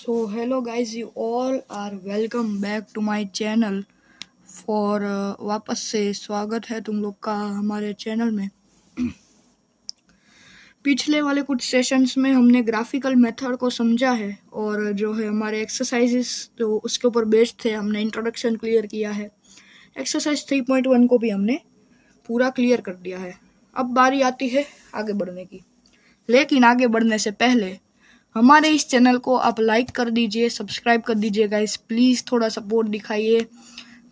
So hello guys, you all are welcome back to my channel for वापस से स्वागत है तुम लोग का हमारे चैनल में। पिछले वाले कुछ सेशंस में हमने ग्राफिकल मेथड को समझा है और जो है हमारे एक्सरसाइजेस जो उसके ऊपर बेस्ड थे हमने इंट्रोडक्शन क्लियर किया है। एक्सरसाइज 3.1 को भी हमने पूरा क्लियर कर दिया है। अब बारी आती है आगे बढ़ने की, लेकिन आगे बढ़ने से पहले हमारे इस चैनल को आप लाइक कर दीजिए, सब्सक्राइब कर दीजिए गाइस, प्लीज़ थोड़ा सपोर्ट दिखाइए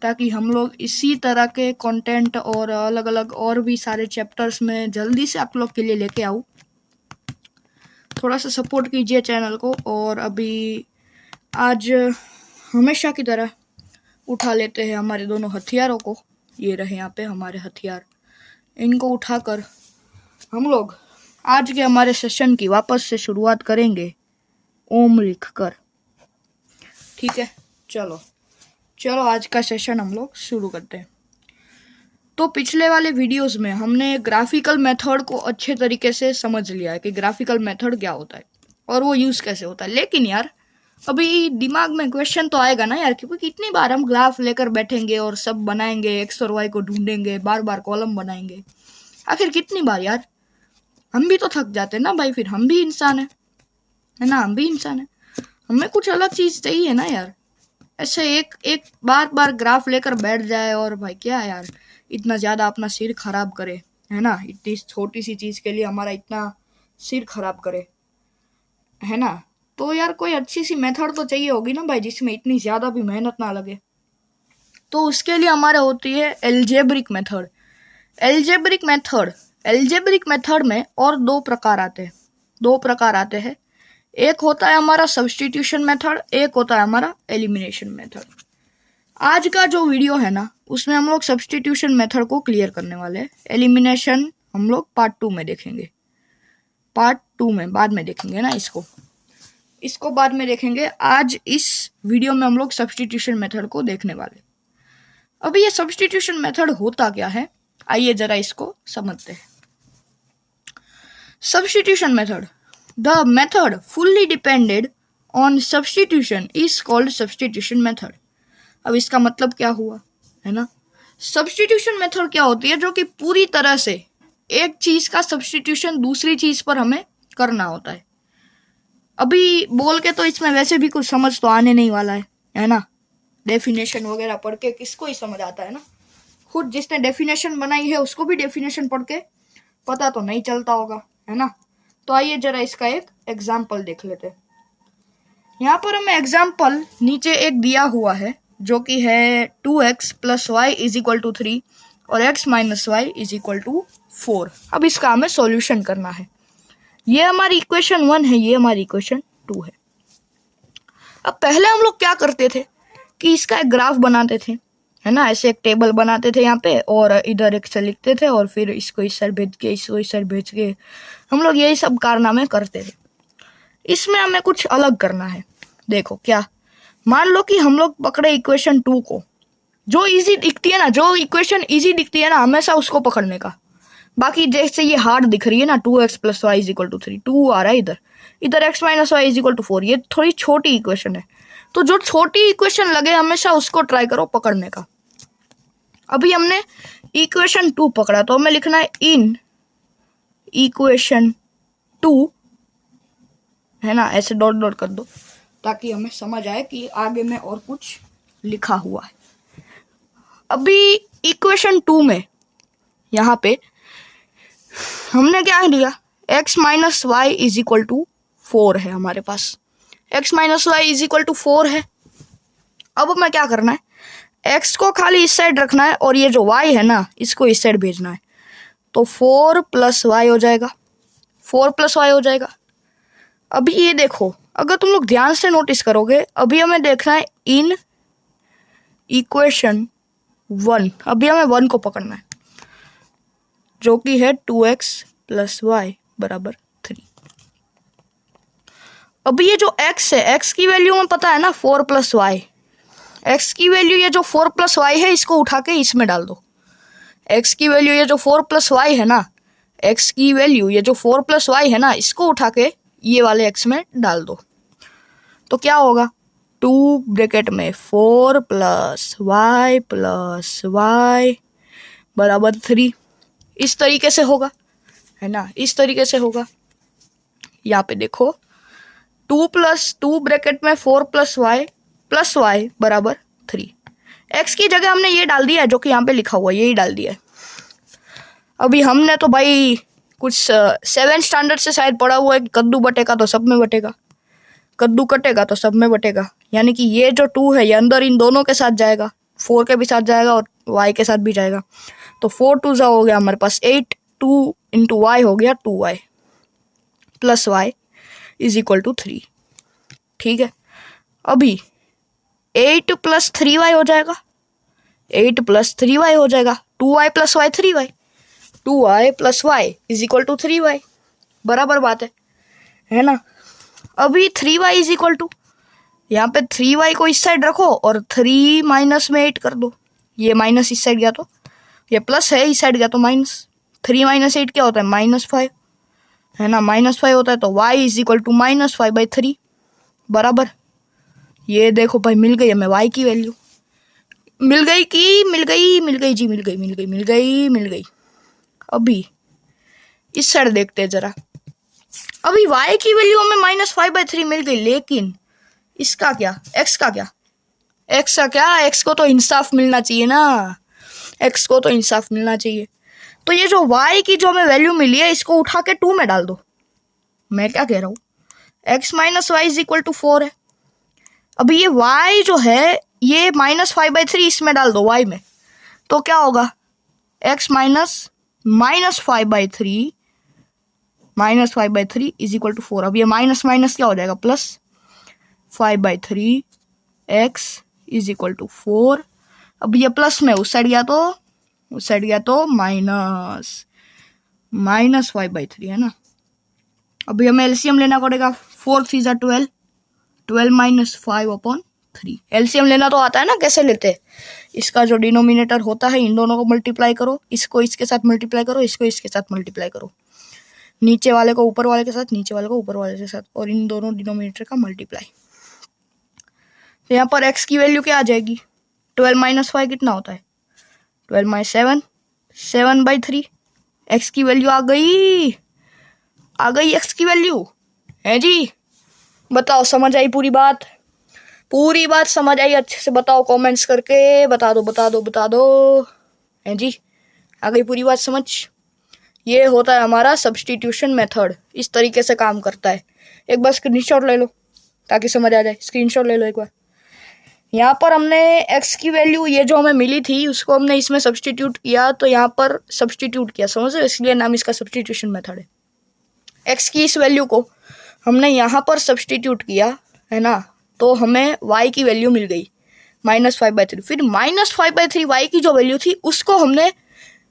ताकि हम लोग इसी तरह के कंटेंट और अलग अलग और भी सारे चैप्टर्स में जल्दी से आप लोग के लिए लेके आऊँ। थोड़ा सा सपोर्ट कीजिए चैनल को। और अभी आज हमेशा की तरह उठा लेते हैं हमारे दोनों हथियारों को। ये रहे यहाँ पे हमारे हथियार, इनको उठाकर हम लोग आज के हमारे सेशन की वापस से शुरुआत करेंगे ओम लिखकर। ठीक है, चलो आज का सेशन हम लोग शुरू करते हैं। तो पिछले वाले वीडियोस में हमने ग्राफिकल मेथड को अच्छे तरीके से समझ लिया है कि ग्राफिकल मेथड क्या होता है और वो यूज़ कैसे होता है। लेकिन यार अभी दिमाग में क्वेश्चन तो आएगा ना यार, क्योंकि कितनी बार हम ग्राफ लेकर बैठेंगे और सब बनाएंगे, एक्स और वाई को ढूंढेंगे, बार बार कॉलम बनाएंगे, आखिर कितनी बार यार। हम भी तो थक जाते हैं ना भाई, फिर हम भी इंसान है ना, हम भी इंसान है, हमें कुछ अलग चीज चाहिए ना यार। ऐसे एक बार ग्राफ लेकर बैठ जाए और भाई क्या है यार, इतना ज्यादा अपना सिर खराब करे, है ना, इतनी छोटी सी चीज के लिए हमारा इतना सिर खराब करे, है ना। तो यार कोई अच्छी सी मेथड तो चाहिए होगी ना भाई, जिसमें इतनी ज्यादा भी मेहनत ना लगे। तो उसके लिए हमारे होती है एल्जेब्रिक मेथड। एल्जेब्रिक मेथड में और दो प्रकार आते हैं। एक होता है हमारा सब्स्टिट्यूशन मेथड, एक होता है हमारा एलिमिनेशन मेथड। आज का जो वीडियो है ना, उसमें हम लोग सब्स्टिट्यूशन मेथड को क्लियर करने वाले हैं। एलिमिनेशन हम लोग पार्ट 2 में देखेंगे, बाद में देखेंगे ना, इसको बाद में देखेंगे। आज इस वीडियो में हम लोग सब्स्टिट्यूशन मेथड को देखने वाले। अभी ये सब्स्टिट्यूशन मेथड होता क्या है, आइए जरा इसको समझते हैं। Substitution method. The method fully depended on substitution is called substitution method. अब इसका मतलब क्या हुआ, है ना। Substitution method क्या होती है, जो कि पूरी तरह से एक चीज का सब्स्टिट्यूशन दूसरी चीज पर हमें करना होता है। अभी बोल के तो इसमें वैसे भी कुछ समझ तो आने नहीं वाला है ना। डेफिनेशन वगैरह पढ़ के किसको ही समझ आता है ना। खुद जिसने डेफिनेशन बनाई है उसको भी डेफिनेशन पढ़ के पता तो नहीं चलता होगा, है ना। तो आइए जरा इसका एक एग्जाम्पल देख लेते हैं। यहाँ पर हमें एग्जाम्पल नीचे एक दिया हुआ है, जो कि है 2x + y = 3 और x - y = 4। अब इसका हमें सॉल्यूशन करना है। ये हमारी इक्वेशन 1 है, ये हमारी इक्वेशन 2 है। अब पहले हम लोग क्या करते थे कि इसका एक ग्राफ बनाते थे, है ना। ऐसे एक टेबल बनाते थे यहाँ पे, और इधर एक से लिखते थे और फिर इसको इस साइड भेज के, इसको इस साइड भेज के हम लोग यही सब कारनामे करते थे। इसमें हमें कुछ अलग करना है। देखो क्या, मान लो कि हम लोग पकड़े इक्वेशन 2 को, जो इजी दिखती है ना, जो इक्वेशन इजी दिखती है ना, हमेशा उसको पकड़ने का। बाकी जैसे ये हार्ड दिख रही है ना, 2x + y = 3, 2 आ रहा है इधर x - y = 4, ये थोड़ी छोटी इक्वेशन है। तो जो छोटी इक्वेशन लगे हमेशा उसको ट्राई करो पकड़ने का। अभी हमने इक्वेशन 2 पकड़ा, तो हमें लिखना है इन इक्वेशन 2, है ना। ऐसे डॉट कर दो ताकि हमें समझ आए कि आगे में और कुछ लिखा हुआ है। अभी इक्वेशन 2 में यहाँ पे हमने क्या लिया, x - y = 4 है हमारे पास। x - y = 4 है। अब हमें क्या करना है, x को खाली इस साइड रखना है और ये जो y है ना, इसको इस साइड भेजना है। तो 4 + y हो जाएगा। अभी ये देखो, अगर तुम लोग ध्यान से नोटिस करोगे, अभी हमें देखना है इन इक्वेशन 1। अभी हमें 1 को पकड़ना है, जो कि है 2x + y = 3। अभी ये जो x है, x की वैल्यू हमें पता है ना, 4 + y। x की वैल्यू ये जो 4 + y है, इसको उठा के इसमें डाल दो। x की वैल्यू ये जो 4 + y है ना, x की वैल्यू ये जो 4 + y है ना, इसको उठा के ये वाले x में डाल दो। तो क्या होगा, 2 ब्रैकेट में 4 प्लस वाई बराबर 3। इस तरीके से होगा, है ना, इस तरीके से होगा। यहाँ पे देखो 2 प्लस 2 ब्रैकेट में 4 प्लस वाई बराबर 3। एक्स की जगह हमने ये डाल दिया है जो कि यहाँ पे लिखा हुआ है, यही डाल दिया है। अभी हमने तो भाई कुछ 7 स्टैंडर्ड से शायद पढ़ा हुआ है कि कद्दू बटेगा तो सब में बटेगा, कद्दू कटेगा तो सब में बटेगा। यानी कि ये जो 2 है ये अंदर इन दोनों के साथ जाएगा, 4 के भी साथ जाएगा और y के साथ भी जाएगा। तो 4 2 हो गया हमारे पास 8, 2 इंटू वाई हो गया 2y plus y is equal to 3। ठीक है, अभी 8 प्लस 3y हो जाएगा, 8 प्लस 3y हो जाएगा, 2y plus y 3y, 2y plus y is equal to 3y, बराबर बात है ना। अभी 3y इज इक्वल टू, यहाँ पे 3y को इस साइड रखो और 3 माइनस में 8 कर दो। ये माइनस इस साइड गया तो ये प्लस है, इस साइड गया तो माइनस। 3 माइनस 8 क्या होता है, -5, है ना, -5 होता है। तो y इज इक्वल टू -5/3 बराबर। ये देखो भाई मिल गई हमें y की वैल्यू, मिल गई। अभी इस साइड देखते हैं जरा। अभी y की वैल्यू हमें -5/3 मिल गई, लेकिन इसका क्या, x का क्या, x को तो इंसाफ मिलना चाहिए ना, x को तो इंसाफ मिलना चाहिए। तो ये जो y की जो हमें वैल्यू मिली है इसको उठा के 2 में डाल दो। मैं क्या कह रहा हूँ, x minus y is equal to 4 है। अभी ये y जो है ये -5/3 इसमें डाल दो y में, तो क्या होगा, x -5/3 इज इक्वल टू 4। अब ये माइनस माइनस क्या हो जाएगा, plus 5/3 x is equal to 4। अब ये प्लस में उस साइड गया तो माइनस 5/3 है ना। अभी हमें एलसीएम लेना पड़ेगा, 4 3 जा 12, 12 माइनस 5/3। एलसीएम लेना तो आता है ना, कैसे लेते हैं। इसका जो डिनोमिनेटर होता है इन दोनों को मल्टीप्लाई करो, इसको इसके साथ मल्टीप्लाई करो, इसको इसके साथ मल्टीप्लाई करो, नीचे वाले को ऊपर वाले के साथ, नीचे वाले को ऊपर वाले के साथ, और इन दोनों डिनोमिनेटर का मल्टीप्लाई। तो यहाँ पर x की वैल्यू क्या आ जाएगी, 12 माइनस 5 कितना होता है, 12 माइनस 7/3। x की वैल्यू आ गई x की वैल्यू, है जी। बताओ समझ आई पूरी बात समझ आई, अच्छे से बताओ, कमेंट्स करके बता दो, है जी, आ गई पूरी बात समझ। ये होता है हमारा सब्स्टिट्यूशन मेथड, इस तरीके से काम करता है। एक बार स्क्रीनशॉट ले लो ताकि समझ आ जाए, स्क्रीनशॉट ले लो एक बार। यहाँ पर हमने x की वैल्यू ये जो हमें मिली थी उसको हमने इसमें सब्स्टिट्यूट किया, तो यहाँ पर सब्स्टिट्यूट किया, समझ रहे हो, इसलिए नाम इसका सब्स्टिट्यूशन मेथड है। x की इस वैल्यू को हमने यहाँ पर सब्स्टिट्यूट किया, है ना, तो हमें y की वैल्यू मिल गई -5/3। फिर -5/3 y की जो वैल्यू थी उसको हमने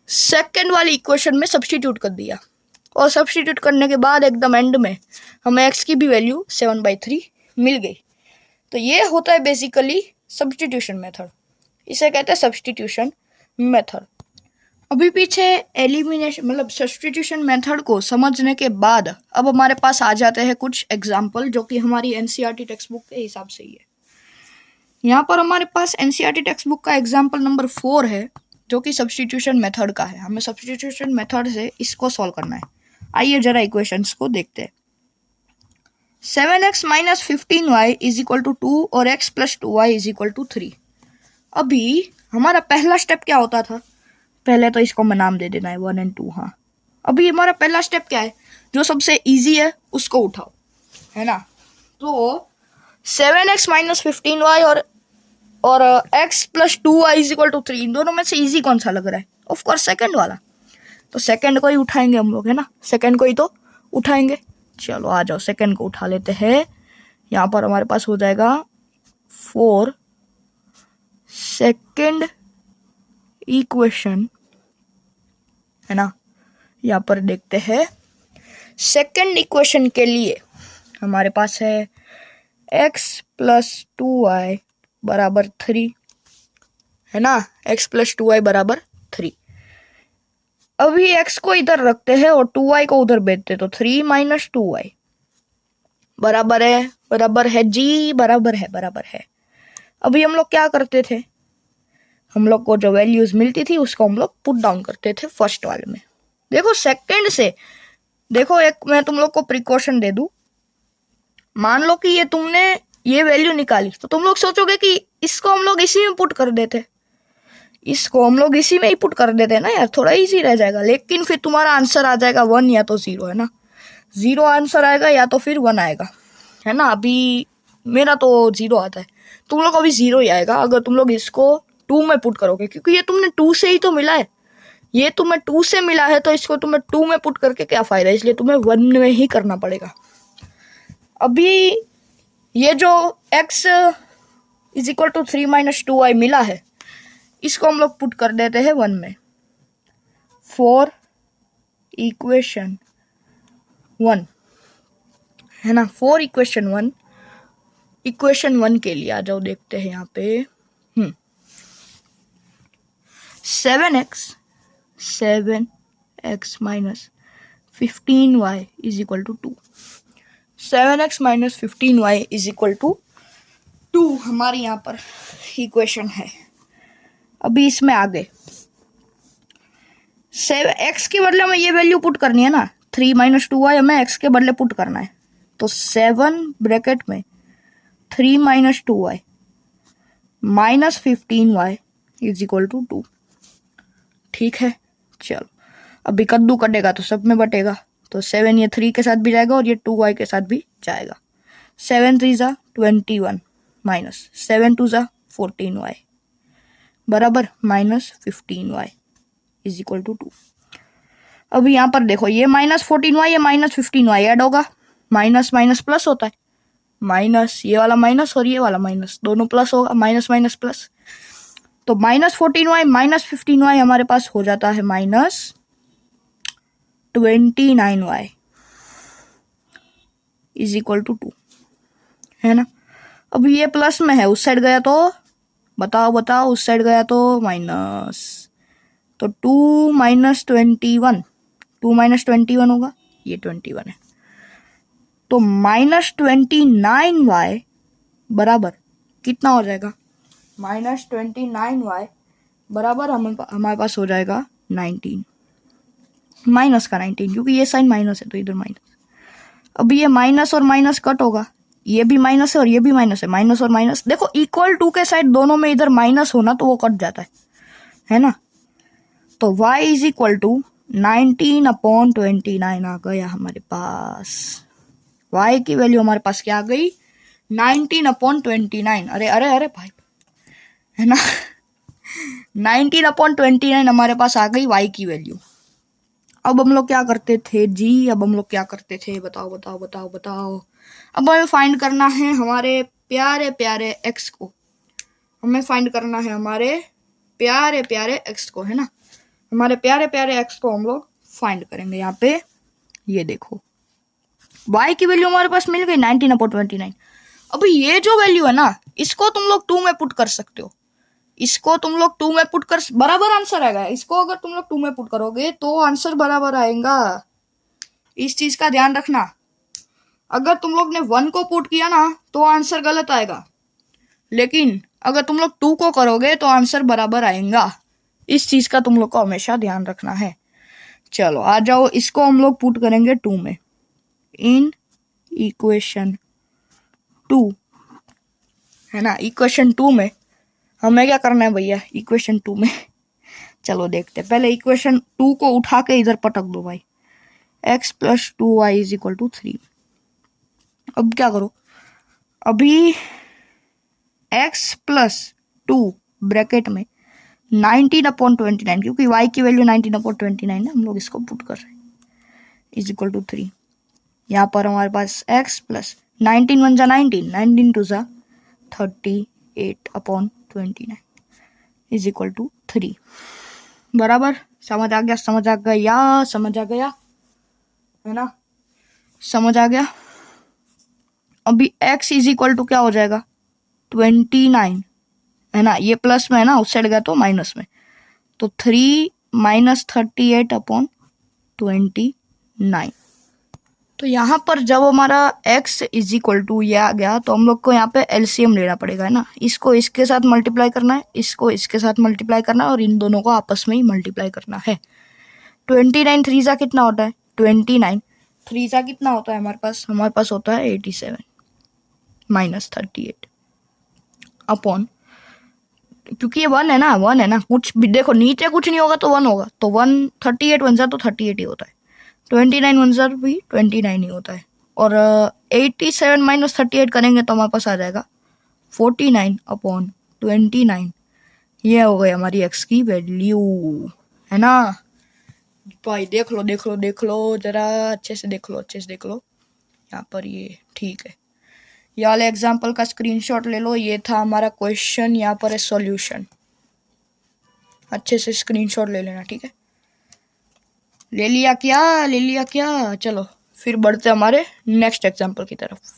सेकेंड वाली इक्वेशन में सब्स्टिट्यूट कर दिया, और सब्स्टिट्यूट करने के बाद एकदम एंड में हमें x की भी वैल्यू 7/3 मिल गई। तो ये होता है बेसिकली सब्स्टिट्यूशन मेथड, इसे कहते हैं सब्स्टिट्यूशन मेथड। अभी पीछे एलिमिनेशन मतलब सब्स्टिट्यूशन मेथड को समझने के बाद अब हमारे पास आ जाते हैं कुछ एग्जाम्पल जो कि हमारी एनसीईआरटी टेक्स्ट बुक के हिसाब से ही है। यहाँ पर हमारे पास एनसीईआरटी टेक्स्ट बुक का एग्जाम्पल नंबर 4 है जो कि सब्स्टिट्यूशन मेथड का है। हमें सब्स्टिट्यूशन मेथड से इसको सॉल्व करना है। आइए जरा इक्वेशंस को देखते हैं। 7x minus 15y is equal to 2 और x plus 2y is equal to 3। अभी हमारा पहला स्टेप क्या होता था, पहले तो इसको मैं नाम दे देना है 1 और 2। हाँ, अभी हमारा पहला स्टेप क्या है, जो सबसे इजी है उसको उठाओ, है ना। तो 7x माइनस 15y और x plus 2y is equal to 3, इन दोनों में से इजी कौन सा लग रहा है, ऑफ कोर्स सेकंड वाला। तो सेकंड को ही उठाएंगे हम लोग, है ना, सेकंड को ही तो उठाएंगे। चलो आ जाओ, सेकंड को उठा लेते हैं। यहाँ पर हमारे पास हो जाएगा 4 सेकंड इक्वेशन, है ना। यहाँ पर देखते हैं सेकंड इक्वेशन के लिए हमारे पास है x प्लस 2y बराबर 3, है ना, x प्लस 2y बराबर 3। अभी x को इधर रखते हैं और 2y को उधर भेजते, तो 3 माइनस 2y बराबर है बराबर है जी, बराबर है। अभी हम लोग क्या करते थे, हम लोग को जो वैल्यूज मिलती थी उसको हम लोग पुट डाउन करते थे फर्स्ट वाले में। देखो सेकंड से, देखो एक मैं तुम लोग को प्रिकॉशन दे दूं, मान लो कि ये तुमने ये वैल्यू निकाली तो तुम लोग सोचोगे कि इसको हम लोग इसी में पुट कर देते, इसको हम लोग इसी में ही पुट कर देते ना यार, थोड़ा इजी रह जाएगा। लेकिन फिर तुम्हारा आंसर आ जाएगा 1 या तो 0, है ना। 0 आंसर आएगा या तो फिर 1 आएगा, है ना। अभी मेरा तो 0 आता है, तुम लोग अभी 0 ही आएगा अगर तुम लोग इसको 2 में पुट करोगे, क्योंकि ये तुमने 2 से ही तो मिला है, ये तुम्हें 2 से मिला है तो इसको तुम्हें 2 में पुट करके क्या फायदा, इसलिए तुम्हें 1 में ही करना पड़ेगा। अभी ये जो x is equal to 3 - 2y मिला है, इसको हम लोग पुट कर देते हैं 1 में। फॉर इक्वेशन 1, है ना, फॉर इक्वेशन 1, इक्वेशन 1 के लिए आ जाओ, देखते हैं यहाँ पे 7x minus 15y is equal to 2। 7x minus 15y is equal to 2 हमारी यहाँ पर इक्वेशन है। अभी इसमें आगे x के बदले में ये वैल्यू पुट करनी है ना, 3 - 2y हमें x के बदले पुट करना है, तो 7 ब्रैकेट में 3 - 2y minus 15y is equal to 2। ठीक है, चलो अभी कद्दू कटेगा तो सब में बटेगा, तो 7 ये 3 के साथ भी जाएगा और ये 2y के साथ भी जाएगा। 7 3 = 21 माइनस 7 2 = 14y बराबर -15y इज इक्वल टू 2। अभी यहाँ पर देखो, ये -14y ये -15y ऐड होगा, माइनस माइनस प्लस होता है, माइनस ये वाला माइनस और ये वाला माइनस, दोनों प्लस होगा, माइनस माइनस प्लस, तो -14y -15y हमारे पास हो जाता है -29y इज इक्वल टू 2, है ना। अब ये प्लस में है, उस साइड गया तो बताओ उस साइड गया तो माइनस, तो 2 - 21, 2 - 21 होगा, ये 21 है, तो -29y बराबर कितना हो जाएगा, -29y बराबर हमारे पास हो जाएगा 19, माइनस का 19, क्योंकि ये साइन माइनस है तो इधर माइनस। अब ये माइनस और माइनस कट होगा, ये भी माइनस है और ये भी माइनस है, माइनस और माइनस, देखो इक्वल टू के साइड दोनों में इधर माइनस होना तो वो कट जाता है ना। तो y इज इक्वल टू 19/29 आ गया हमारे पास, y की वैल्यू हमारे पास क्या आ गई, 19/29। अरे भाई, है ना 19/29 हमारे पास आ गई y की वैल्यू। अब हम लोग क्या करते थे जी, अब हम लोग क्या करते थे, बताओ। अब हमें फाइंड करना है हमारे प्यारे प्यारे x को, हमें फाइंड करना है हमारे प्यारे प्यारे x को, है ना। हमारे प्यारे प्यारे x को हम लोग फाइंड करेंगे। यहाँ पे ये देखो, y की वैल्यू हमारे पास मिल गई 19/29। अभी ये जो वैल्यू है ना, इसको तुम लोग 2 में पुट कर सकते हो, इसको तुम लोग 2 में पुट कर, बराबर आंसर आएगा। इसको अगर तुम लोग 2 में पुट करोगे तो आंसर बराबर आएगा, इस चीज का ध्यान रखना। अगर तुम लोग ने 1 को पुट किया ना तो आंसर गलत आएगा, लेकिन अगर तुम लोग 2 को करोगे तो आंसर बराबर आएगा, इस चीज का तुम लोग को हमेशा ध्यान रखना है। चलो आ जाओ, इसको हम लोग पुट करेंगे 2 में, इन इक्वेशन 2, है ना। इक्वेशन 2 में हमें क्या करना है भैया, इक्वेशन 2 में चलो देखते हैं। पहले इक्वेशन 2 को उठा के इधर पटक दो भाई, x + 2y is equal to 3। अब क्या करो, अभी x + 2 ब्रैकेट में 19/29, क्योंकि y की वैल्यू 19/29 है, हम लोग इसको पुट कर रहे हैं, इज इक्वल टू 3। यहाँ पर हमारे पास x + 19 1 = 19, 19 2 = 38/29 इज इक्वल टू 3 बराबर। समझ आ गया, है ना, समझ आ गया। अभी x इज इक्वल टू क्या हो जाएगा, 29, है ना, ये प्लस में है ना, उस साइड गया तो माइनस में, तो 3 - 38/29 तो यहाँ पर जब हमारा x इज इक्वल टू ये आ गया तो हम लोग को यहाँ पे एलसीएम लेना पड़ेगा, है ना। इसको इसके साथ मल्टीप्लाई करना है, इसको इसके साथ मल्टीप्लाई करना है और इन दोनों को आपस में ही मल्टीप्लाई करना है। 29 3 सा कितना होता है, 29 3 सा कितना होता है हमारे पास होता है 87 माइनस 38 अपॉन, क्योंकि ये 1 है ना, कुछ भी देखो नीचे कुछ नहीं होगा तो 1 होगा, तो 38 1 सा तो 38 ही होता है, 29 1 सा भी 29 ही होता है, और 87 माइनस 38 करेंगे तो हमारे पास आ जाएगा 49 अपॉन 29। ये हो गई हमारी x की वैल्यू, है ना भाई। देख लो जरा अच्छे से देख लो यहाँ पर, ये ठीक है। ये वाले एग्जाम्पल का स्क्रीनशॉट ले लो, ये था हमारा क्वेश्चन, यहाँ पर है सॉल्यूशन। अच्छे से स्क्रीनशॉट ले लेना, ठीक है। ले लिया क्या? चलो फिर बढ़ते हमारे नेक्स्ट एग्जाम्पल की तरफ।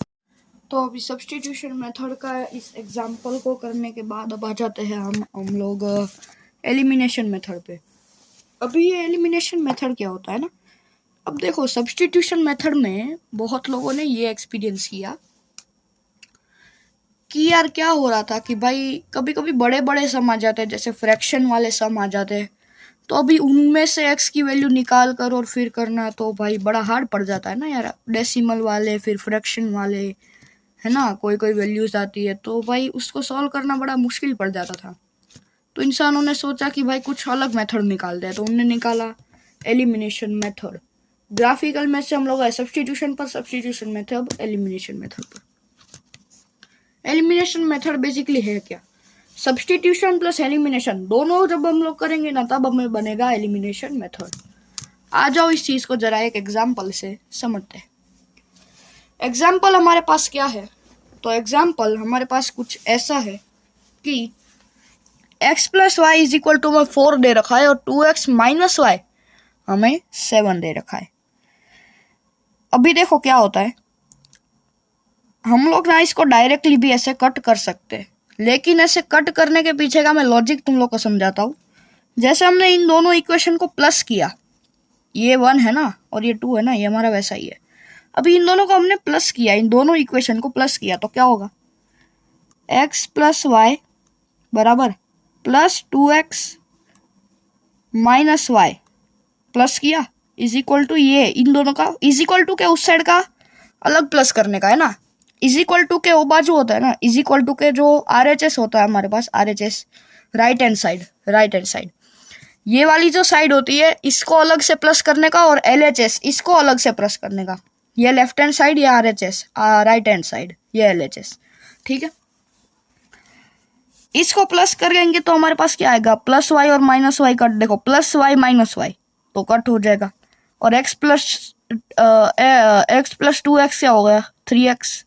तो अभी सब्स्टिट्यूशन मेथड का इस एग्जाम्पल को करने के बाद अब आ जाते हैं हम लोग एलिमिनेशन मेथड पे। अभी ये एलिमिनेशन मेथड क्या होता है ना, अब देखो सब्स्टिट्यूशन मेथड में बहुत लोगों ने ये एक्सपीरियंस किया कि यार क्या हो रहा था कि भाई कभी कभी बड़े बड़े सम आ जाते हैं, जैसे फ्रैक्शन वाले सम आ जाते हैं, तो अभी उनमें से x की वैल्यू निकाल कर और फिर करना तो भाई बड़ा हार्ड पड़ जाता है ना यार। डेसिमल वाले फिर फ्रैक्शन वाले, है ना, कोई वैल्यूज आती है तो भाई उसको सॉल्व करना बड़ा मुश्किल पड़ जाता था। तो इंसानों ने सोचा कि भाई कुछ अलग मेथड निकाल दे, तो उन्होंने निकाला एलिमिनेशन मेथड। ग्राफिकल में से हम लोग है सब्स्टिट्यूशन मेथड, एलिमिनेशन मेथड पर। एलिमिनेशन मेथड बेसिकली है क्या, सब्स्टिट्यूशन प्लस एलिमिनेशन दोनों जब हम लोग करेंगे ना तब हमें बनेगा एलिमिनेशन मेथड। आ जाओ इस चीज को जरा एक एग्जाम्पल से समझते हैं। एग्जाम्पल हमारे पास क्या है, तो एग्जाम्पल हमारे पास कुछ ऐसा है कि x plus y is equal to 4 दे रखा है और 2x माइनस वाई हमें 7 दे रखा है। अभी देखो क्या होता है, हम लोग ना इसको डायरेक्टली भी ऐसे कट कर सकते हैं, लेकिन ऐसे कट करने के पीछे का मैं लॉजिक तुम लोग को समझाता हूँ। जैसे हमने इन दोनों इक्वेशन को प्लस किया, ये 1 है ना और ये 2 है ना, ये हमारा वैसा ही है। अभी इन दोनों को हमने प्लस किया, इन दोनों इक्वेशन को प्लस किया तो क्या होगा, x प्लस वाई बराबर plus 2x minus y plus किया इज इक्वल टू, ये इन दोनों का इज इक्वल टू के उस साइड का अलग प्लस करने का, है ना। इज इक्वल टू के वो बाजू होता है ना, इज इक्वल टू के जो RHS होता है हमारे पास, RHS राइट हैंड साइड, ये वाली जो साइड होती है इसको अलग से प्लस करने का, और LHS इसको अलग से प्लस करने का। ये लेफ्ट हैंड साइड, ये RHS, राइट हैंड साइड ये LHS, ठीक है। इसको प्लस करेंगे तो हमारे पास क्या आएगा, प्लस वाई और माइनस वाई कट, देखो प्लस वाई माइनस वाई तो कट हो जाएगा, और x प्लस 2x क्या हो गया 3x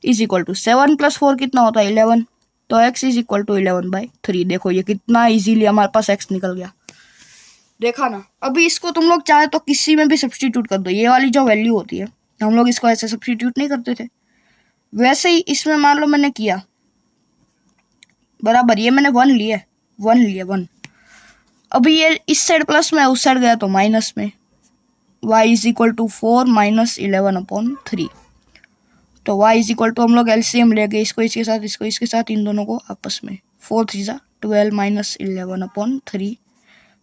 is equal to 7 plus 4 कितना होता है 11, तो x इज इक्वल टू 11/3। देखो ये कितना इजीली हमारे पास x निकल गया, देखा ना। अभी इसको तुम लोग चाहे तो किसी में भी सब्स्टिट्यूट कर दो, ये वाली जो वैल्यू होती है हम लोग इसको ऐसे सब्स्टिट्यूट नहीं करते थे, वैसे ही इसमें मान लो मैंने किया बराबर, ये मैंने 1 लिया। अभी ये इस साइड प्लस में उस साइड गया तो माइनस में, y is equal to 4 minus 11/3, तो y इज इक्वल टू हम लोग एलसीएम ले गए, इसको इसके साथ इन दोनों को आपस में 4 3 जा 12 माइनस 11/3,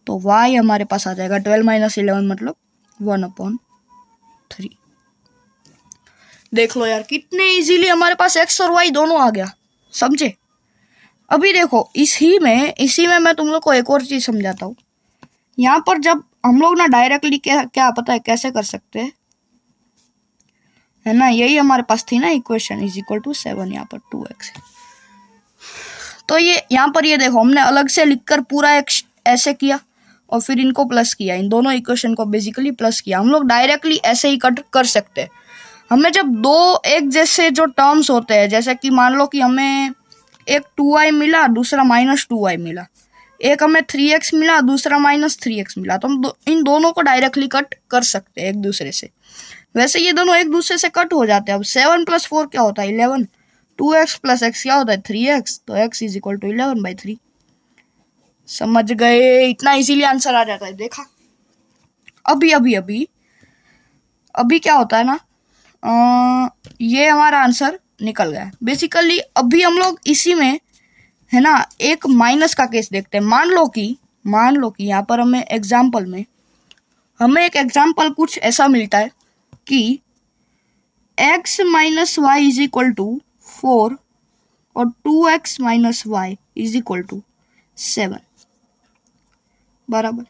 तो y हमारे पास आ जाएगा 12 माइनस 11 मतलब 1/3। देख लो यार कितने इजीली हमारे पास x और y दोनों आ गया, समझे। अभी देखो इसी में मैं तुम लोग को एक और चीज समझाता हूँ। यहाँ पर जब हम लोग ना डायरेक्टली क्या पता है कैसे कर सकते हैं, है ना, यही हमारे पास थी ना इक्वेशन इज इक्वल टू 7, यहाँ पर 2x है, तो ये यहाँ पर ये देखो हमने अलग से लिखकर पूरा एक ऐसे किया और फिर इनको प्लस किया, इन दोनों इक्वेशन को बेसिकली प्लस किया। हम लोग डायरेक्टली ऐसे ही कट कर सकते हैं। हमें जब दो एक जैसे जो टर्म्स होते हैं, जैसे कि मान लो कि हमें एक 2y मिला दूसरा माइनस 2y मिला, एक हमें 3x मिला दूसरा माइनस 3x मिला, तो हम इन दोनों को डायरेक्टली कट कर सकते हैं एक दूसरे से। वैसे ये दोनों एक दूसरे से कट हो जाते हैं। अब 7 प्लस 4 क्या होता है 11, 2x प्लस x क्या होता है 3x, तो x इज इक्वल टू 11/3। समझ गए, इतना इजीली आंसर आ जाता है। देखा अभी अभी क्या होता है ना, ये हमारा आंसर निकल गया। बेसिकली अभी हम लोग इसी में है ना एक माइनस का केस देखते हैं। मान लो कि यहाँ पर हमें एग्जाम्पल में एक एग्जाम्पल कुछ ऐसा मिलता है कि x minus y is equal to 4 और 2x minus y is equal to 7 बराबर।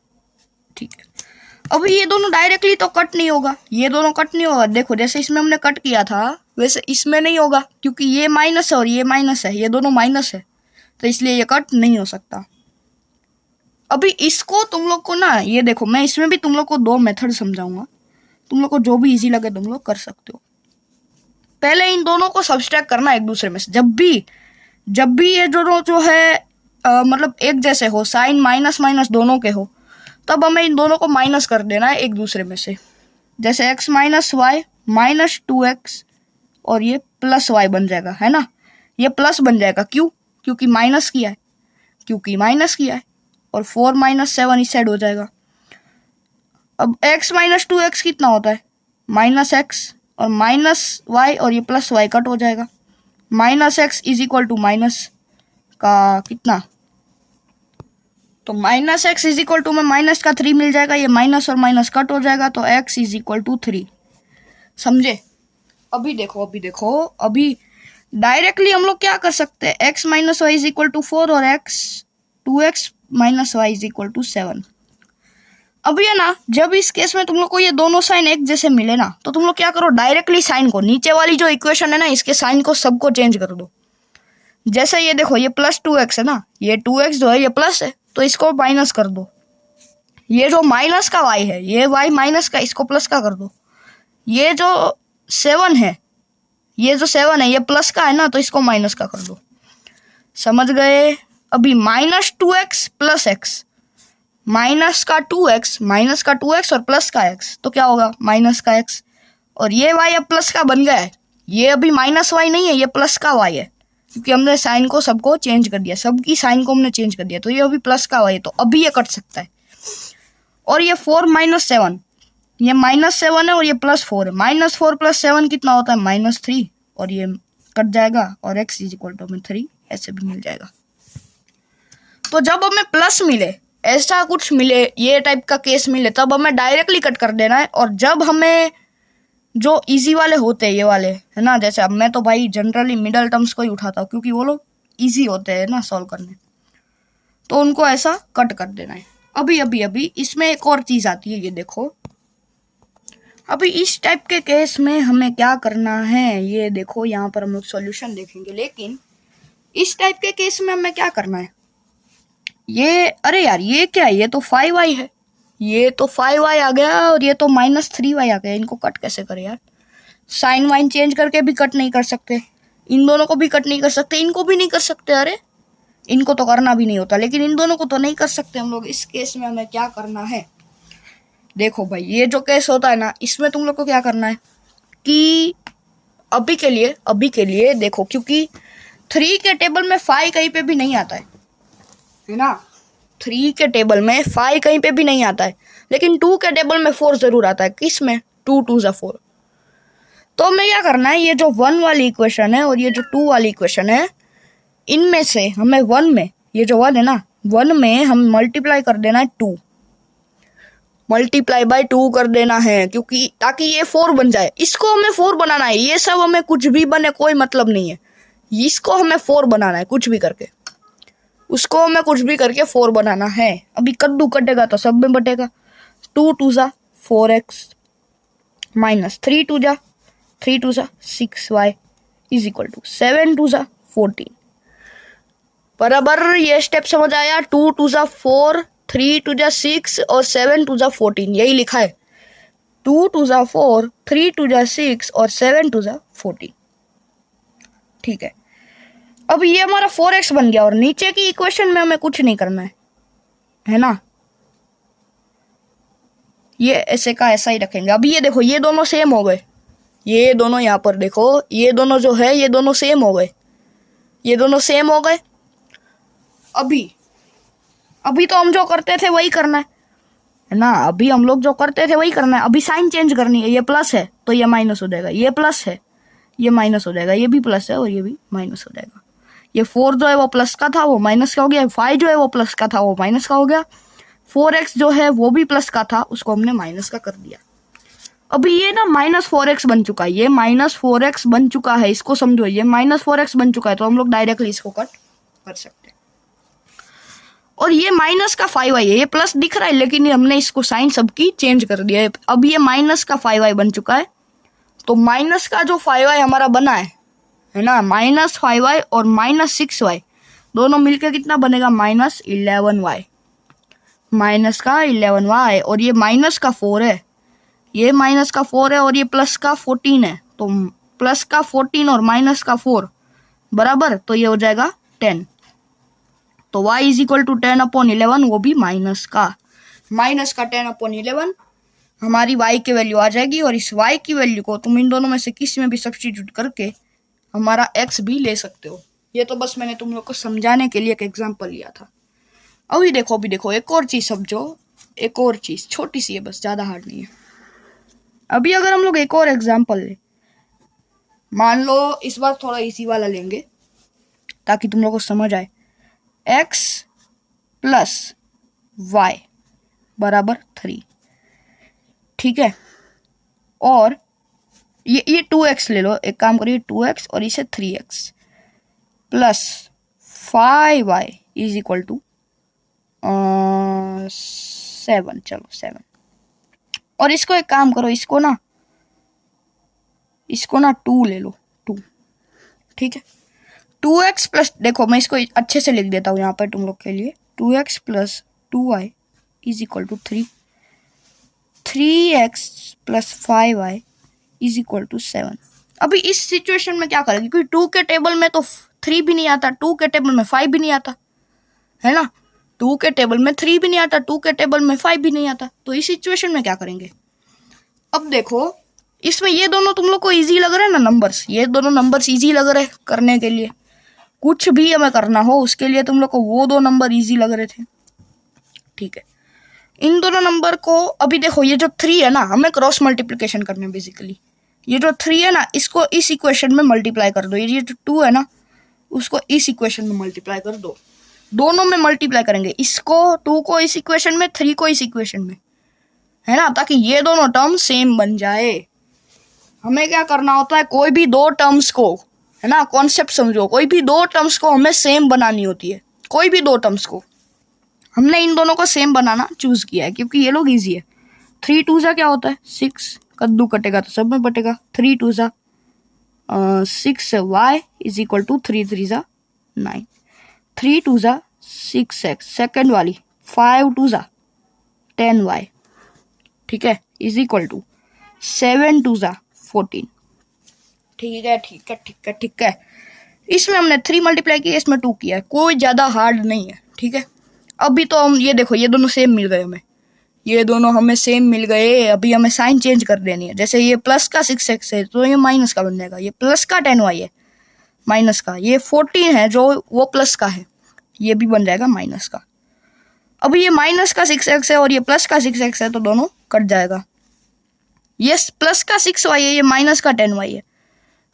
ठीक है, अब ये दोनों डायरेक्टली तो कट नहीं होगा, देखो जैसे इसमें हमने कट किया था वैसे इसमें नहीं होगा, क्योंकि ये माइनस है और ये माइनस है, ये दोनों माइनस है, तो इसलिए ये कट नहीं हो सकता। अभी इसको तुम लोग को ना, ये देखो मैं इसमें भी तुम लोग को 2 मेथड समझाऊंगा, तुम लोग को जो भी इजी लगे तुम लोग कर सकते हो। पहले इन दोनों को सब्सट्रैक्ट करना एक दूसरे में से। जब भी ये दोनों जो है मतलब एक जैसे हो, साइन माइनस माइनस दोनों के हो, तब हमें इन दोनों को माइनस कर देना है एक दूसरे में से। जैसे x minus Y minus 2x और ये प्लस वाई बन जाएगा, है ना, ये प्लस बन जाएगा। क्यों? क्योंकि माइनस किया है, और 4 माइनस 7 इस साइड हो जाएगा। अब x माइनस 2x कितना होता है? माइनस एक्स, और माइनस वाई और ये प्लस वाई कट हो जाएगा। Minus x is equal to minus का कितना, तो minus x is equal to में माइनस का 3 मिल जाएगा, ये माइनस और माइनस कट हो जाएगा, तो x इज इक्वल टू 3। समझे? अभी देखो अभी डायरेक्टली हम लोग क्या कर सकते हैं, x minus y is equal to 4 और 2x minus y is equal to 7। अब ये ना, जब इस केस में तुम लोग को ये दोनों साइन एक जैसे मिले ना, तो तुम लोग क्या करो, डायरेक्टली साइन को, नीचे वाली जो इक्वेशन है ना इसके साइन को सबको चेंज कर दो। जैसे ये देखो, ये प्लस 2x है ना, ये 2x जो है ये प्लस है, तो इसको माइनस कर दो। ये जो माइनस का y है, ये y माइनस का, इसको प्लस का कर दो। ये जो 7 है, ये प्लस का है ना, तो इसको माइनस का कर दो। समझ गए? अभी minus 2x plus x, minus का 2x और प्लस का x, तो क्या होगा, माइनस का x। और ये y अब प्लस का बन गया है, ये अभी माइनस y नहीं है, ये प्लस का y है, क्योंकि हमने साइन को सबको चेंज कर दिया, सबकी साइन को हमने चेंज कर दिया, तो ये अभी प्लस का y है, तो अभी ये कट सकता है। और ये 4 माइनस 7, ये माइनस 7 है और ये प्लस 4 है, माइनस 4 प्लस 7 कितना होता है, माइनस 3, और ये कट जाएगा, और x इज इक्वल टू में 3 ऐसे भी मिल जाएगा। तो जब हमें प्लस मिले, ऐसा कुछ मिले, ये टाइप का केस मिले, तब हमें डायरेक्टली कट कर देना है। और जब हमें जो इजी वाले होते हैं, ये वाले है ना, जैसे अब मैं तो भाई जनरली मिडल टर्म्स को ही उठाता हूँ, क्योंकि वो लोग इजी होते हैं ना सॉल्व करने, तो उनको ऐसा कट कर देना है। अभी इसमें एक और चीज आती है, ये देखो। अभी इस टाइप के केस में हमें क्या करना है, ये देखो, यहाँ पर हम लोग सॉल्यूशन देखेंगे, लेकिन इस टाइप के केस में हमें क्या करना है, ये अरे यार ये क्या है, ये तो 5y है, ये तो 5y आ गया, और ये तो माइनस 3y आ गया, इनको कट कैसे करें यार? साइन वाइन चेंज करके भी कट नहीं कर सकते, इन दोनों को भी कट नहीं कर सकते, इनको भी नहीं कर सकते, अरे इनको तो करना भी नहीं होता, लेकिन इन दोनों को तो नहीं कर सकते हम लोग। इस केस में हमें क्या करना है, देखो भाई, ये जो केस होता है ना, इसमें तुम लोग को क्या करना है कि अभी के लिए देखो, क्योंकि 3 के टेबल में 5 कहीं पे भी नहीं आता है ना, 3 के टेबल में 5 कहीं पे भी नहीं आता है, लेकिन 2 के टेबल में 4 जरूर आता है। किस में? 2 2 जा 4। तो हमें क्या करना है, ये जो 1 वाली इक्वेशन है और ये जो 2 वाली इक्वेशन है, इनमें से हमें 1 में, ये जो 1 है ना, 1 में हम मल्टीप्लाई कर देना है 2, मल्टीप्लाई बाय 2 कर देना है, क्योंकि ताकि ये 4 बन जाए। इसको हमें 4 बनाना है, ये सब हमें कुछ भी बने कोई मतलब नहीं है, इसको हमें 4 बनाना है, कुछ भी करके, उसको हमें कुछ भी करके 4 बनाना है। अभी कद्दू कटेगा तो सब में बटेगा, 2 2 जा 4x माइनस 3 2 जा 6y इज इक्वल टू 7 2 जा 14 बराबर। ये स्टेप समझ आया? 2 2 जा 4, 3 2 जा 6 और 7 2 जा 14, यही लिखा है। 2 2 जा 4, 3 2 जा 6 और 7 2 जा 14। ठीक है, अब ये हमारा 4x बन गया, और नीचे की इक्वेशन में हमें कुछ नहीं करना है ना, ये ऐसे का ऐसा ही रखेंगे। अभी ये देखो, ये दोनों सेम हो गए, ये दोनों यहाँ पर देखो, ये दोनों जो है ये दोनों सेम हो गए, ये दोनों सेम हो गए। अभी तो हम जो करते थे वही करना है ना। अभी हम लोग जो करते थे वही करना है, अभी साइन चेंज करनी है। ये प्लस है तो ये माइनस हो जाएगा, ये प्लस है ये माइनस हो जाएगा, ये भी प्लस है और ये भी माइनस हो जाएगा। ये 4 जो है वो प्लस का था वो माइनस का हो गया, 5 जो है वो प्लस का था वो माइनस का हो गया, 4x जो है वो भी प्लस का था उसको हमने माइनस का कर दिया। अभी ये ना -4x बन चुका है, ये -4x बन चुका है, इसको समझो, ये -4x बन चुका है तो हम लोग डायरेक्टली इसको कट कर सकते हैं। और ये माइनस का 5y है, ये प्लस दिख रहा है लेकिन हमने इसको साइन सबकी चेंज कर दिया है। अब ये माइनस का 5y बन चुका है, तो माइनस का जो 5y हमारा बना है ना, -5y और -6y दोनों मिलकर कितना बनेगा, -11y, माइनस का 11y। और ये माइनस का 4 है, ये माइनस का 4 है और ये प्लस का 14 है, तो प्लस का 14 और माइनस का 4 बराबर, तो ये हो जाएगा 10। तो y इज इक्वल टू 10/11, वो भी माइनस का 10/11 हमारी y की वैल्यू आ जाएगी। और इस y की वैल्यू को तुम इन दोनों में से किसी में भी सब्स्टिट्यूट करके हमारा x भी ले सकते हो। ये तो बस मैंने तुम लोग को समझाने के लिए एक एग्जांपल लिया था। अभी देखो एक और चीज समझो, एक और चीज छोटी सी है बस, ज्यादा हार्ड नहीं है। अभी अगर हम लोग एक और एग्जांपल ले, मान लो इस बार थोड़ा इजी वाला लेंगे ताकि तुम लोग को समझ आए। x प्लस y बराबर 3, ठीक है। और ये 2x ले लो, एक काम करिए 2x और इसे 3x plus 5y is equal to 7, चलो 7। और इसको एक काम करो, इसको ना 2 ले लो, 2, ठीक है। 2x प्लस, देखो मैं इसको अच्छे से लिख देता हूँ यहाँ पर तुम लोग के लिए, 2x plus 2y is equal to 3, 3x plus 5y is equal to 7। अभी इस सिचुएशन में क्या करेंगे, क्योंकि 2 के टेबल में तो 3 भी नहीं आता, 2 के टेबल में 5 भी नहीं आता, है ना। 2 के टेबल में 3 भी नहीं आता, 2 के टेबल में 5 भी नहीं आता, तो इस सिचुएशन में क्या करेंगे। अब देखो इसमें ये दोनों तुम लोग को इजी लग रहे हैं ना नंबर्स, ये दोनों नंबर्स इजी लग रहे हैं करने के लिए, कुछ भी हमें करना हो उसके लिए तुम लोग को वो 2 नंबर इजी लग रहे थे, ठीक है। इन दोनों नंबर को अभी देखो, ये जो 3 है ना, हमें क्रॉस मल्टीप्लिकेशन करना है बेसिकली। ये जो 3 है ना, इसको इस इक्वेशन में मल्टीप्लाई कर दो, ये जो 2 है ना उसको इस इक्वेशन में मल्टीप्लाई कर दो, दोनों में मल्टीप्लाई करेंगे, इसको 2 को इस इक्वेशन में, 3 को इस इक्वेशन में, है ना, ताकि ये दोनों टर्म सेम बन जाए। हमें क्या करना होता है, कोई भी 2 टर्म्स को, है ना, कॉन्सेप्ट समझो, कोई भी 2 टर्म्स को हमें सेम बनानी होती है, कोई भी 2 टर्म्स को। हमने इन दोनों को सेम बनाना चूज किया है क्योंकि ये लोग इजी है। 3 2 क्या होता है, 6, कद्दू कटेगा तो सब में बटेगा, 3 2 6y is equal to 3 3 9, 3 2 6x, second वाली 5 2 10y, ठीक है, इज इक्वल टू 7 2 14, ठीक है। इसमें हमने 3 मल्टीप्लाई किया, इसमें 2 किया है, कोई ज्यादा हार्ड नहीं है, ठीक है। अभी तो हम ये देखो, ये दोनों सेम मिल गए हमें, ये दोनों हमें सेम मिल गए। अभी हमें साइन चेंज कर देनी है, जैसे ये प्लस का 6x है तो ये माइनस का बन जाएगा, ये प्लस का 10y है माइनस का, ये 14 है जो वो प्लस का है, ये भी बन जाएगा माइनस का। अभी ये माइनस का 6x है और ये प्लस का 6x है तो दोनों कट जाएगा। ये प्लस का 6y है, ये माइनस का 10y है,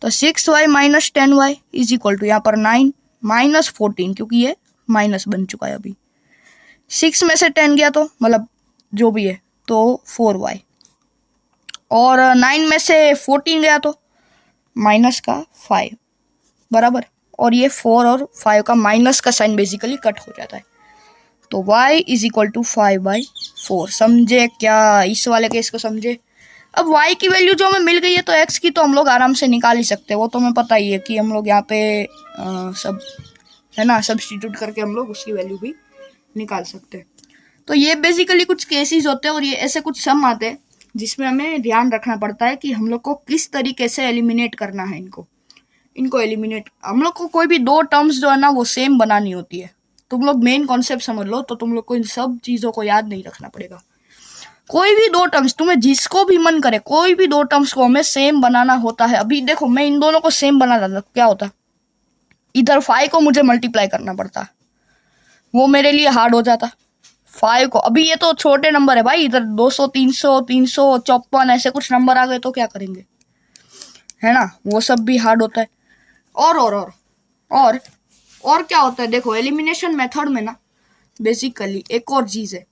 तो 6y minus 10y is equal to यहाँ पर 9 माइनस 14, क्योंकि ये माइनस बन चुका है। अभी 6 में से 10 गया तो मतलब जो भी है तो 4y, और 9 में से 14 गया तो माइनस का 5 बराबर, और ये 4 और 5 का माइनस का साइन बेसिकली कट हो जाता है, तो y इज इक्वल टू 5/4। समझे क्या, इस वाले केस को समझे। अब y की वैल्यू जो हमें मिल गई है तो x की तो हम लोग आराम से निकाल ही सकते हैं, वो तो हमें पता ही है कि हम लोग यहाँ पे सब, है ना, सब्स्टिट्यूट करके हम लोग उसकी वैल्यू भी निकाल सकते हैं। तो ये बेसिकली कुछ केसेस होते हैं और ये ऐसे कुछ सम आते हैं जिसमें हमें ध्यान रखना पड़ता है कि हम लोग को किस तरीके से एलिमिनेट करना है इनको एलिमिनेट। हम लोग को कोई भी 2 टर्म्स जो है ना वो सेम बनानी होती है। तुम लोग मेन कॉन्सेप्ट समझ लो तो तुम लोग को इन सब चीज़ों को याद नहीं रखना पड़ेगा। कोई भी 2 टर्म्स, तुम्हें जिसको भी मन करे, कोई भी 2 टर्म्स को हमें सेम बनाना होता है। अभी देखो मैं इन दोनों को सेम बनाता था, क्या होता, इधर 5 को मुझे मल्टीप्लाई करना पड़ता, वो मेरे लिए हार्ड हो जाता। 5 को, अभी ये तो छोटे नंबर है भाई, इधर 200 300 354 ऐसे कुछ नंबर आ गए तो क्या करेंगे, है ना, वो सब भी हार्ड होता है। और क्या होता है, देखो एलिमिनेशन मेथड में ना बेसिकली एक और चीज है,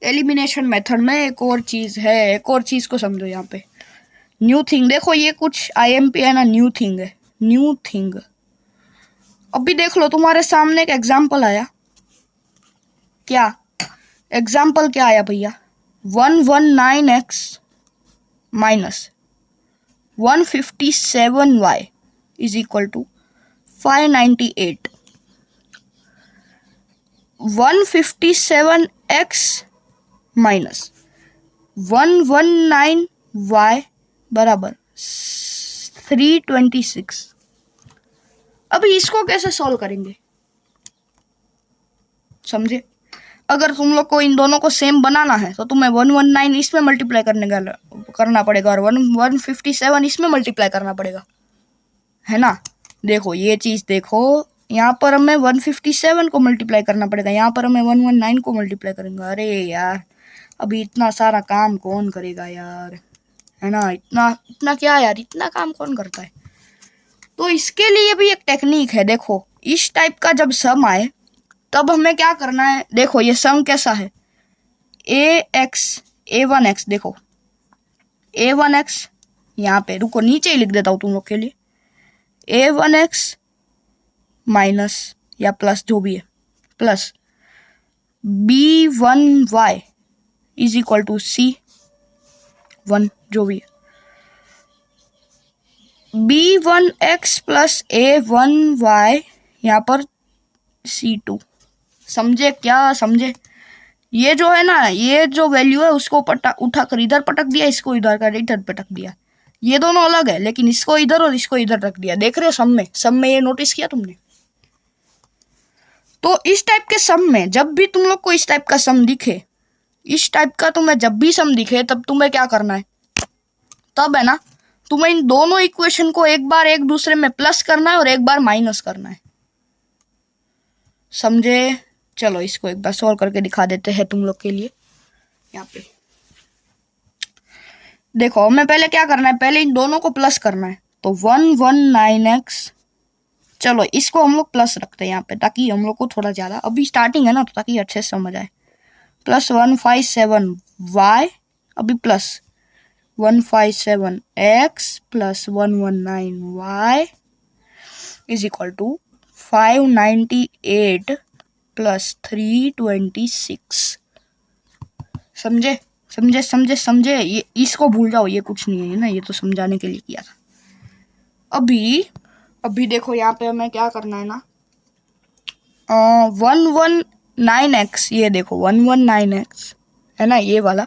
एलिमिनेशन मेथड में एक और चीज है, एक और चीज को समझो यहाँ पे, न्यू थिंग। देखो ये कुछ IMP है ना, न्यू थिंग है, न्यू थिंग। अभी देख लो तुम्हारे सामने एक एग्जाम्पल आया, क्या एग्जाम्पल क्या आया भैया, 119x minus 157y is equal to 598। 157x minus 119y बराबर 326। अभी इसको कैसे सॉल्व करेंगे, समझे। अगर तुम लोग को इन दोनों को सेम बनाना है तो तुम्हें 119 इसमें मल्टीप्लाई करना पड़ेगा और 157 इसमें मल्टीप्लाई करना पड़ेगा, है ना। देखो ये चीज देखो, यहाँ पर हमें 157 को मल्टीप्लाई करना पड़ेगा, यहाँ पर हमें 119 को मल्टीप्लाई करेंगे। अरे यार अभी इतना सारा काम कौन करेगा यार, है ना, इतना क्या यार, इतना काम कौन करता है। तो इसके लिए भी एक टेक्निक है। देखो इस टाइप का जब सम आए तब हमें क्या करना है, देखो ये सम कैसा है, A1x, देखो A1x, यहाँ पे रुको नीचे ही लिख देता हूँ तुम लोग के लिए, A1x माइनस या प्लस जो भी है, plus B1y is equal to C1 जो भी है, B1x प्लस A1y यहाँ पर C2। समझे क्या, समझे। ये जो है ना, ये जो वैल्यू है उसको उठा कर इधर पटक दिया, इसको इधर कर इधर पटक दिया, ये दोनों अलग है लेकिन इसको इधर और इसको इधर रख दिया। देख रहे हो सम में ये नोटिस किया तुमने। तो इस टाइप के सम में जब भी तुम लोग को इस टाइप का सम दिखे, इस टाइप का तुम्हें जब भी सम दिखे तब तुम्हें क्या करना है, तब है ना तुम्हें इन दोनों इक्वेशन को एक बार एक दूसरे में प्लस करना है और एक बार माइनस करना है, समझे। चलो इसको एक बार सॉल्व करके दिखा देते हैं तुम लोग के लिए। यहाँ पे देखो हमें पहले क्या करना है, पहले इन दोनों को प्लस करना है। तो 119x, चलो इसको हम लोग प्लस रखते हैं यहाँ पे ताकि हम लोग को थोड़ा ज्यादा, अभी स्टार्टिंग है ना तो ताकि अच्छे से समझ आए। प्लस 157y, अभी plus 157x plus 119y is equal to 598 plus 326। समझे समझे समझे समझे, ये इसको भूल जाओ, ये कुछ नहीं है ना, ये तो समझाने के लिए किया था। अभी देखो यहाँ पे हमें क्या करना है ना, 119x, ये देखो 119x है ना ये वाला,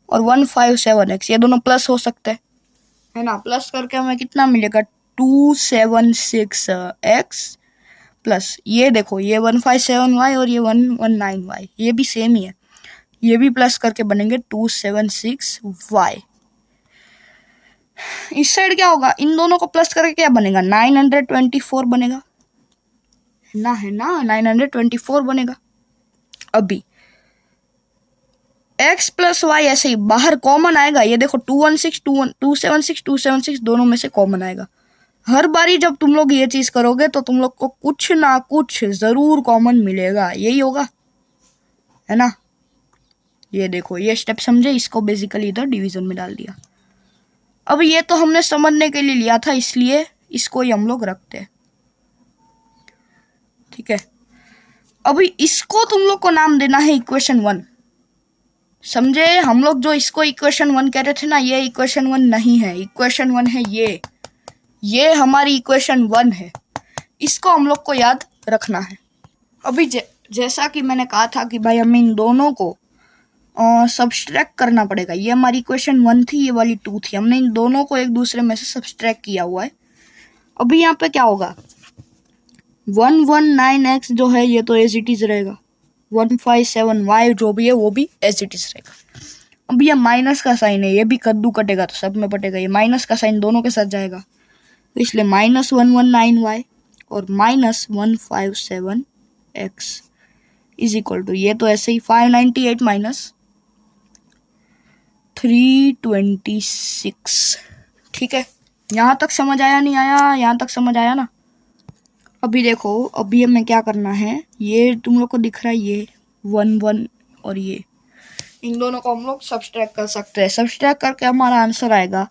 और 157x ये दोनों प्लस हो सकते हैं, है ना। प्लस करके हमें कितना मिलेगा, 276x प्लस ये देखो ये 157y और ये 119y ये भी सेम ही है, ये भी प्लस करके बनेंगे 276y। इस साइड क्या होगा, इन दोनों को प्लस करके क्या बनेगा, 924 बनेगा, है ना 924 बनेगा। अभी x प्लस वाई ऐसे ही बाहर कॉमन आएगा, ये देखो 276 दोनों में से कॉमन आएगा। हर बारी जब तुम लोग ये चीज करोगे तो तुम लोग को कुछ ना कुछ जरूर कॉमन मिलेगा, यही होगा, है ना। ये देखो ये स्टेप समझे, इसको बेसिकली इधर डिवीजन में डाल दिया। अब ये तो हमने समझने के लिए लिया था इसलिए इसको ही हम लोग रखते हैं, ठीक है। अभी इसको तुम लोग को नाम देना है इक्वेशन 1, समझे। हम लोग जो इसको इक्वेशन 1 कह रहे थे ना, ये इक्वेशन 1 नहीं है, इक्वेशन 1 है ये हमारी इक्वेशन 1 है, इसको हम लोग को याद रखना है। अभी जैसा कि मैंने कहा था कि भाई हमें इन दोनों को सब्सट्रैक्ट करना पड़ेगा। ये हमारी इक्वेशन 1 थी, ये वाली 2 थी, हमने इन दोनों को एक दूसरे में से सब्सट्रैक्ट किया हुआ है। अभी यहाँ पे क्या होगा, 119x जो है ये तो एज इट इज रहेगा, 157y जो भी है वो भी एज इट इज रहेगा। अब ये माइनस का साइन है, ये भी कद्दू कटेगा तो सब में पटेगा, ये माइनस का साइन दोनों के साथ जाएगा, तो इसलिए -119y और -157x इज इक्वल टू, ये तो ऐसे ही 598 माइनस 326। ठीक है, यहाँ तक समझ आया नहीं आया? यहाँ तक समझ आया ना? अभी देखो, अभी हमें क्या करना है, ये तुम लोग को दिख रहा है, ये 1 1 और ये, इन दोनों को हम लोग सब्सट्रैक्ट कर सकते हैं। सब्सट्रैक्ट करके हमारा आंसर आएगा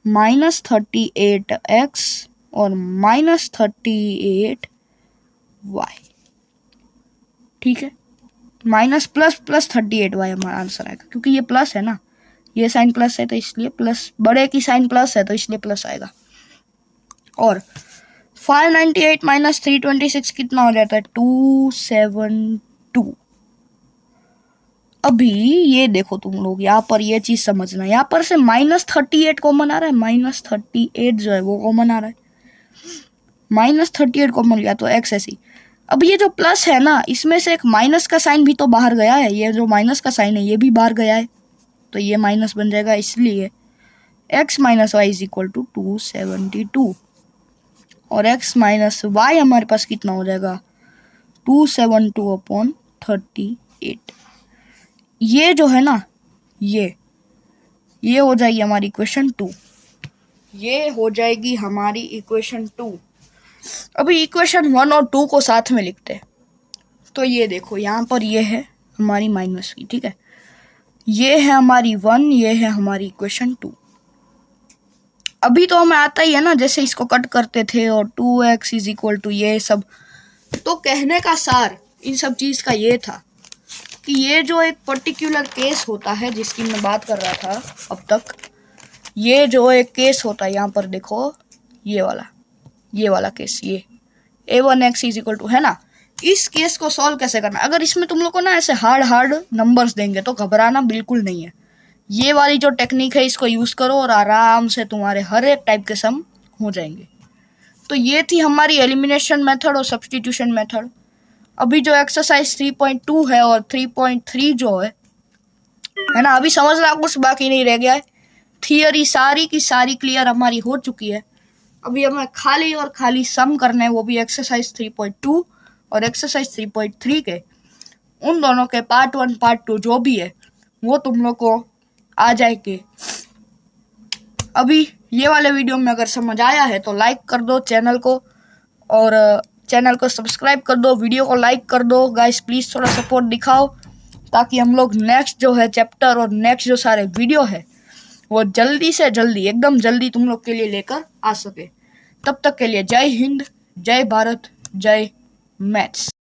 -38x और -38y। ठीक है, माइनस प्लस 38y हमारा आंसर आएगा, क्योंकि ये प्लस है ना, ये साइन प्लस है तो इसलिए प्लस, बड़े की साइन प्लस है तो इसलिए प्लस आएगा। और 598 माइनस 326 कितना हो जाता है? 272। अभी ये देखो तुम लोग, यहाँ पर ये चीज समझना, यहाँ पर से -38 कॉमन आ रहा है, -38 जो है वो कॉमन आ रहा है, -38 कॉमन लिया तो x ऐसी। अब ये जो प्लस है ना, इसमें से एक माइनस का साइन भी तो बाहर गया है, ये जो माइनस का साइन है ये भी बाहर गया है, तो ये माइनस बन जाएगा, इसलिए x minus y is equal to 272 और x माइनस वाई हमारे पास कितना हो जाएगा? 272/38। ये जो है ना, ये हो जाएगी हमारी इक्वेशन 2, ये हो जाएगी हमारी इक्वेशन 2। अभी इक्वेशन 1 और 2 को साथ में लिखते हैं, तो ये देखो यहाँ पर ये है हमारी माइनस की, ठीक है, ये है हमारी 1, ये है हमारी इक्वेशन 2। अभी तो हमें आता ही है ना, जैसे इसको कट करते थे और 2x इज इक्वल टू ये सब। तो कहने का सार इन सब चीज का ये था कि ये जो एक पर्टिकुलर केस होता है जिसकी मैं बात कर रहा था अब तक, ये जो एक केस होता है, यहाँ पर देखो ये वाला केस, ये a1x इज इक्वल टू है ना, इस केस को सॉल्व कैसे करना। अगर इसमें तुम लोग को ना ऐसे हार्ड नंबर्स देंगे तो घबराना बिल्कुल नहीं है, ये वाली जो टेक्निक है इसको यूज करो और आराम से तुम्हारे हर एक टाइप के सम हो जाएंगे। तो ये थी हमारी एलिमिनेशन मेथड और सब्स्टिट्यूशन मेथड। अभी जो एक्सरसाइज 3.2 है और 3.3 जो है ना, अभी समझना कुछ बाकी नहीं रह गया है, थियरी सारी की सारी क्लियर हमारी हो चुकी है। अभी हमें खाली और खाली सम करना है, वो भी एक्सरसाइज 3.2 और एक्सरसाइज 3.3 के, उन दोनों के पार्ट 1 पार्ट 2 जो भी है वो तुम लोग को आ जाएंगे। अभी ये वाले वीडियो में अगर समझ आया है तो लाइक कर दो चैनल को, और चैनल को सब्सक्राइब कर दो, वीडियो को लाइक कर दो। गाइस प्लीज़ थोड़ा सपोर्ट दिखाओ, ताकि हम लोग नेक्स्ट जो है चैप्टर और नेक्स्ट जो सारे वीडियो है वो जल्दी से जल्दी, एकदम जल्दी तुम लोग के लिए लेकर आ सके। तब तक के लिए जय हिंद, जय भारत, जय मैथ्स।